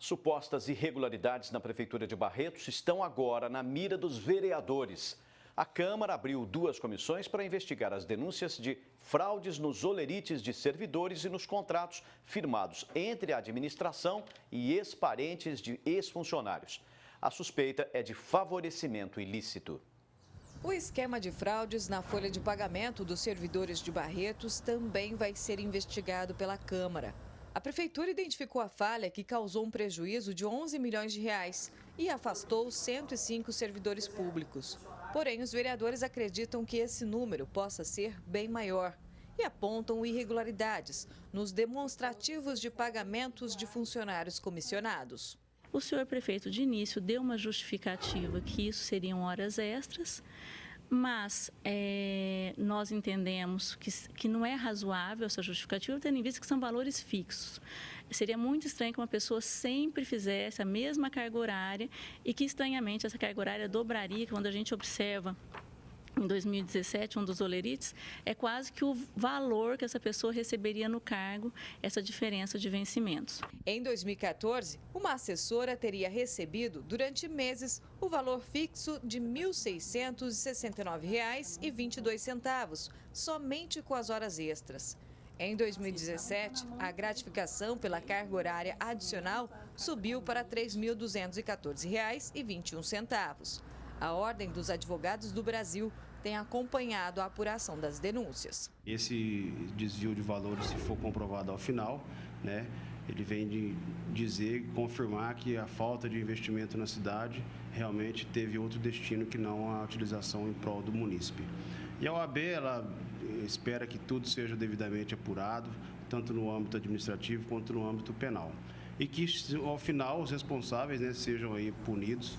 Supostas irregularidades na Prefeitura de Barretos estão agora na mira dos vereadores. A Câmara abriu 2 comissões para investigar as denúncias de fraudes nos olerites de servidores e nos contratos firmados entre a administração e ex-parentes de ex-funcionários. A suspeita é de favorecimento ilícito. O esquema de fraudes na folha de pagamento dos servidores de Barretos também vai ser investigado pela Câmara. A Prefeitura identificou a falha que causou um prejuízo de 11 milhões de reais e afastou 105 servidores públicos. Porém, os vereadores acreditam que esse número possa ser bem maior e apontam irregularidades nos demonstrativos de pagamentos de funcionários comissionados. O senhor prefeito, de início, deu uma justificativa que isso seriam horas extras, mas nós entendemos que não é razoável essa justificativa, tendo em vista que são valores fixos. Seria muito estranho que uma pessoa sempre fizesse a mesma carga horária e que, estranhamente, essa carga horária dobraria, quando a gente observa em 2017, um dos olerites, é quase que o valor que essa pessoa receberia no cargo, essa diferença de vencimentos. Em 2014, uma assessora teria recebido, durante meses, o valor fixo de R$ 1.669,22, somente com as horas extras. Em 2017, a gratificação pela carga horária adicional subiu para R$ 3.214,21. A Ordem dos Advogados do Brasil tem acompanhado a apuração das denúncias. Esse desvio de valores, se for comprovado ao final, ele vem de dizer, confirmar que a falta de investimento na cidade realmente teve outro destino que não a utilização em prol do munícipe. E a OAB, ela espera que tudo seja devidamente apurado, tanto no âmbito administrativo quanto no âmbito penal. E que, ao final, os responsáveis sejam aí punidos.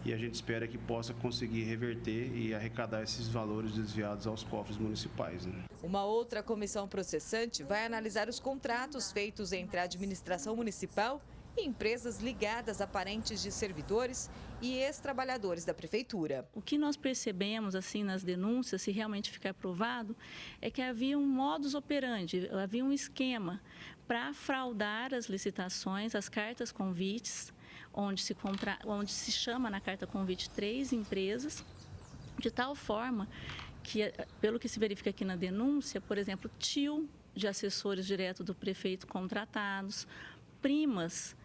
E a gente espera que possa conseguir reverter e arrecadar esses valores desviados aos cofres municipais. Uma outra comissão processante vai analisar os contratos feitos entre a administração municipal e empresas ligadas a parentes de servidores e ex-trabalhadores da Prefeitura. O que nós percebemos assim nas denúncias, se realmente ficar provado, é que havia um modus operandi, havia um esquema para fraudar as licitações, as cartas convites, onde se chama na carta convite 3 empresas, de tal forma que, pelo que se verifica aqui na denúncia, por exemplo, tio de assessores direto do prefeito contratados, primas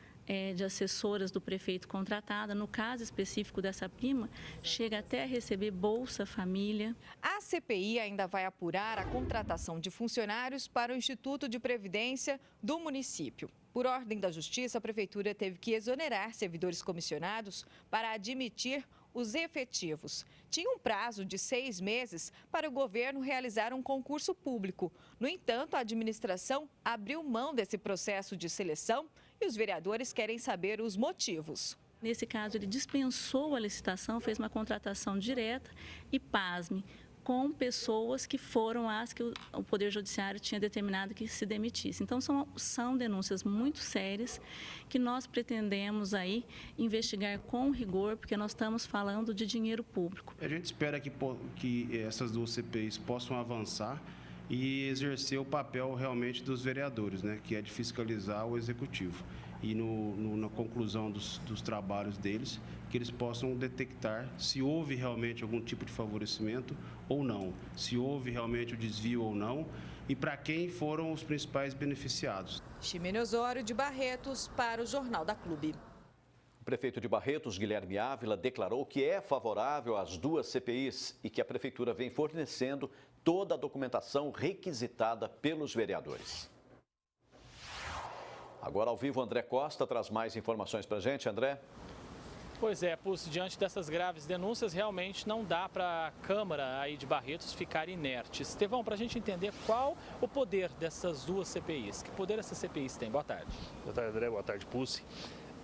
de assessoras do prefeito contratada, no caso específico dessa prima, chega até a receber Bolsa Família. A CPI ainda vai apurar a contratação de funcionários para o Instituto de Previdência do município. Por ordem da Justiça, a Prefeitura teve que exonerar servidores comissionados para admitir os efetivos. Tinha um prazo de 6 meses para o governo realizar um concurso público. No entanto, a administração abriu mão desse processo de seleção e os vereadores querem saber os motivos. Nesse caso, ele dispensou a licitação, fez uma contratação direta e, pasme, com pessoas que foram as que o Poder Judiciário tinha determinado que se demitisse. Então, são denúncias muito sérias que nós pretendemos aí investigar com rigor, porque nós estamos falando de dinheiro público. A gente espera que essas 2 CPIs possam avançar e exercer o papel realmente dos vereadores, que é de fiscalizar o Executivo. E na conclusão dos trabalhos deles, que eles possam detectar se houve realmente algum tipo de favorecimento ou não, se houve realmente o desvio ou não e para quem foram os principais beneficiados. Ximene Osório, de Barretos, para o Jornal da Clube. O prefeito de Barretos, Guilherme Ávila, declarou que é favorável às 2 CPIs e que a Prefeitura vem fornecendo toda a documentação requisitada pelos vereadores. Agora, ao vivo, André Costa traz mais informações para a gente. André? Pois é, Pulse, diante dessas graves denúncias, realmente não dá para a Câmara aí de Barretos ficar inerte. Estevão, para a gente entender qual o poder dessas 2 CPIs, que poder essas CPIs têm? Boa tarde. Boa tarde, André. Boa tarde, Pulse.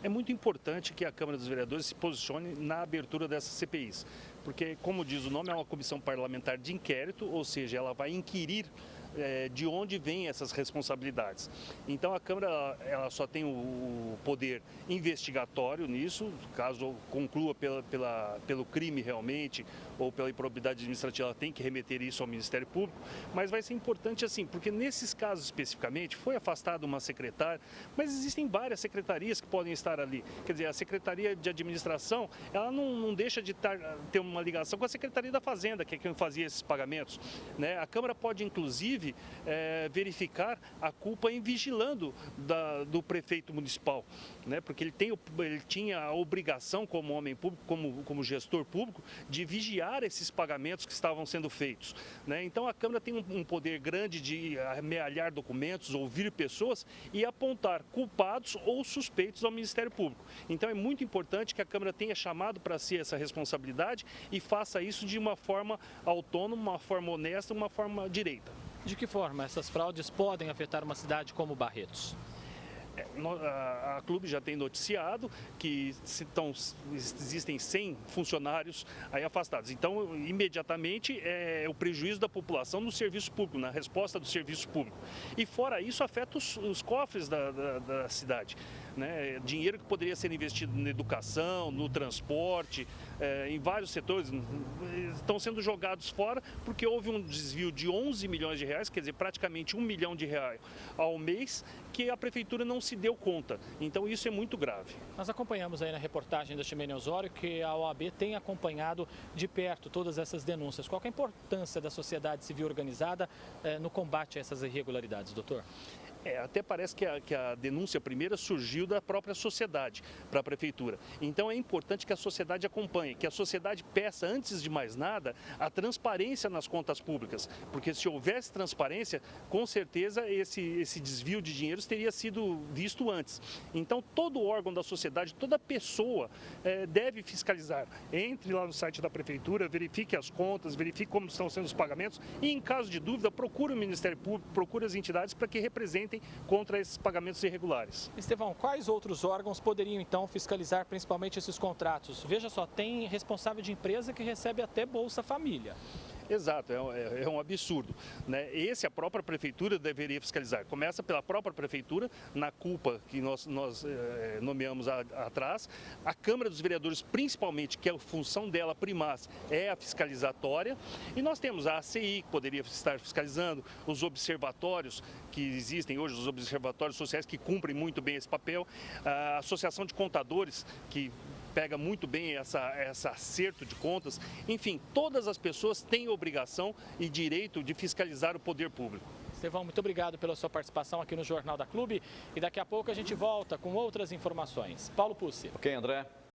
É muito importante que a Câmara dos Vereadores se posicione na abertura dessas CPIs, porque, como diz o nome, é uma comissão parlamentar de inquérito, ou seja, ela vai inquirir de onde vêm essas responsabilidades. Então a Câmara ela só tem o poder investigatório nisso, caso conclua pelo crime realmente ou pela improbidade administrativa, ela tem que remeter isso ao Ministério Público, mas vai ser importante assim, porque nesses casos especificamente foi afastada uma secretária, mas existem várias secretarias que podem estar ali. Quer dizer, a Secretaria de Administração, ela não deixa de ter uma ligação com a Secretaria da Fazenda, que é quem fazia esses pagamentos, né? A Câmara pode, inclusive, verificar a culpa em vigilando do prefeito municipal, né? Porque ele tinha a obrigação, como homem público, como gestor público, de vigiar esses pagamentos que estavam sendo feitos, né? Então a Câmara tem um poder grande de amealhar documentos, ouvir pessoas e apontar culpados ou suspeitos ao Ministério Público. Então é muito importante que a Câmara tenha chamado para si essa responsabilidade e faça isso de uma forma autônoma, uma forma honesta, uma forma direita. De que forma essas fraudes podem afetar uma cidade como Barretos? A Clube já tem noticiado que existem 100 funcionários aí afastados. Então, imediatamente, é o prejuízo da população no serviço público, na resposta do serviço público. E, fora isso, afeta os cofres da cidade, né? Dinheiro que poderia ser investido na educação, no transporte, em vários setores, estão sendo jogados fora porque houve um desvio de 11 milhões de reais, quer dizer, praticamente R$1 milhão ao mês, que a Prefeitura não se deu conta. Então isso é muito grave. Nós acompanhamos aí na reportagem da Ximene Osório que a OAB tem acompanhado de perto todas essas denúncias. Qual que é a importância da sociedade civil organizada no combate a essas irregularidades, doutor? Até parece que a denúncia primeira surgiu da própria sociedade para a Prefeitura. Então é importante que a sociedade acompanhe, que a sociedade peça, antes de mais nada, a transparência nas contas públicas. Porque se houvesse transparência, com certeza esse desvio de dinheiros teria sido visto antes. Então todo órgão da sociedade, toda pessoa deve fiscalizar. Entre lá no site da Prefeitura, verifique as contas, verifique como estão sendo os pagamentos e, em caso de dúvida, procure o Ministério Público, procure as entidades para que representem contra esses pagamentos irregulares. Estevão, quais outros órgãos poderiam então fiscalizar principalmente esses contratos? Veja só, tem responsável de empresa que recebe até Bolsa Família. Exato, é um absurdo, né? Esse a própria Prefeitura deveria fiscalizar. Começa pela própria Prefeitura, na culpa que nós nomeamos atrás. A Câmara dos Vereadores, principalmente, que a função dela primaz é a fiscalizatória. E nós temos a ACI, que poderia estar fiscalizando, os observatórios que existem hoje, os observatórios sociais que cumprem muito bem esse papel, a Associação de Contadores, que pega muito bem esse acerto de contas. Enfim, todas as pessoas têm obrigação e direito de fiscalizar o poder público. Estevão, muito obrigado pela sua participação aqui no Jornal da Clube. E daqui a pouco a gente volta com outras informações. Paulo Pucci. Ok, André.